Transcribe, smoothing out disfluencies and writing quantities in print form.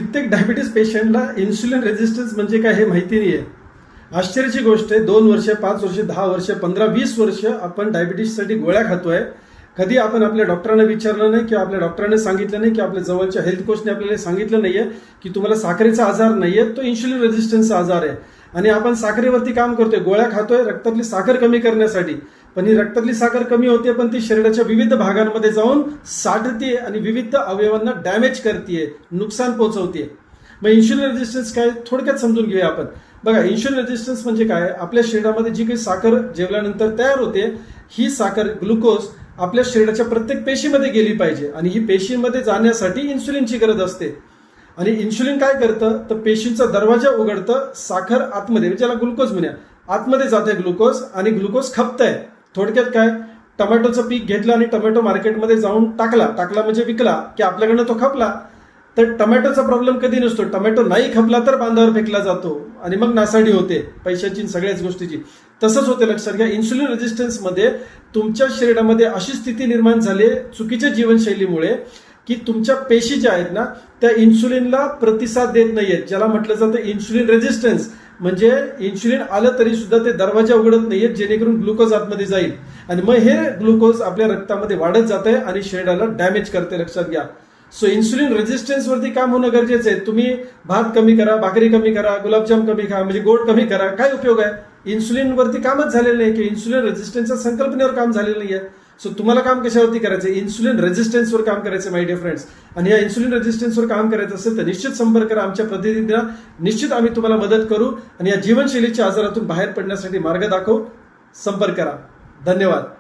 कित्येक डायबिटीस पेशंटला insulin resistance म्हणजे काय हे माहिती नाही आहे. आश्चर्याची गोष्ट आहे, 2 वर्ष, 5 वर्ष, 10 वर्ष, 15-20 वर्ष आपण डायबिटीससाठी गोळ्या खातोय. कधी आपण आपल्या डॉक्टरांना विचारलं नाही किंवा आपल्या डॉक्टरांनी सांगितलं नाही, की आपल्या जवळच्या हेल्थ कोचने आपल्याला सांगितलं नाहीये की तुम्हाला साखरेचा आजार नाहीये, तो इन्सुलिन रेजिस्टन्सचा आजार आहे. आणि आपण साखरेवरती काम करतोय, गोळ्या खातोय रक्तातली साखर कमी करण्यासाठी. पण ही रक्तातली साखर कमी होते, पण ती शरीराच्या विविध भागांमध्ये जाऊन साठते आणि विविध अवयवांना डॅमेज करते, नुकसान पोहोचवते. मग इन्सुलिन रेजिस्टन्स काय, थोडक्यात समजून घेऊया आपण. बघा, इन्सुलिन रेजिस्टन्स म्हणजे काय, आपल्या शरीरामध्ये जी काही साखर जेवल्यानंतर तयार होते, ही साखर ग्लुकोज आपल्या शरीराच्या प्रत्येक पेशीमध्ये गेली पाहिजे. आणि ही पेशीमध्ये जाण्यासाठी इन्सुलिनची गरज असते. आणि इन्सुलिन काय करतं, तर पेशींचा दरवाजा उघडतं, साखर आतमध्ये, ज्याला ग्लुकोज म्हणूया, आतमध्ये जाते ग्लुकोज आणि ग्लुकोज खपतंय. थोडक्यात काय, टोमॅटोचं पीक घेतलं आणि टोमॅटो मार्केटमध्ये जाऊन टाकला म्हणजे विकला की आपल्याकडनं तो खपला. तर टोमॅटोचा प्रॉब्लेम कधी नसतो, टोमॅटो नाही खपला तर बांधावर फेकला जातो आणि मग नासाडी होते पैशाची सगळ्याच गोष्टीची. तसंच होते, लक्षात घ्या. इन्सुलिन रेजिस्टन्समध्ये तुमच्या शरीरामध्ये अशी स्थिती निर्माण झाली चुकीच्या जीवनशैलीमुळे की तुमच्या पेशी ज्या आहेत ना, त्या इन्सुलिनला प्रतिसाद देत नाहीयेत, ज्याला म्हटलं जातं इन्सुलिन रेजिस्टन्स. म्हणजे इन्सुलिन आलं तरी सुद्धा ते दरवाजा उघडत नाहीयेत, जेणेकरून ग्लुकोज आतमध्ये जाईल आणि मग हे ग्लुकोज आपल्या रक्तामध्ये वाढत जाते आणि शरीराला डॅमेज करते, लक्षात घ्या. सो इन्सुलिन रेजिस्टन्स वरती काम होणं गरजेचं आहे. तुम्ही भात कमी करा, भाकरी कमी करा, गुलाबजाम कमी खा, म्हणजे गोड कमी करा, काय उपयोग आहे? इन्सुलिन वरती कामच झालेलं नाही, की इन्सुलिन रेजिस्टन्सच्या संकल्पनेवर काम झालेलं नाहीये. सो तुम्हाला काम कशावरती करायचं, इन्सुलिन रेजिस्टन्सवर काम करायचं माय डिअर फ्रेंड्स. आणि या इन्सुलिन रेजिस्टन्सवर काम करायचं असेल तर निश्चित संपर्क करा आमच्या प्रतिनिधींना. निश्चित आम्ही तुम्हाला मदत करू आणि या जीवनशैलीच्या आजारातून बाहेर पडण्यासाठी मार्ग दाखवू. संपर्क करा. धन्यवाद.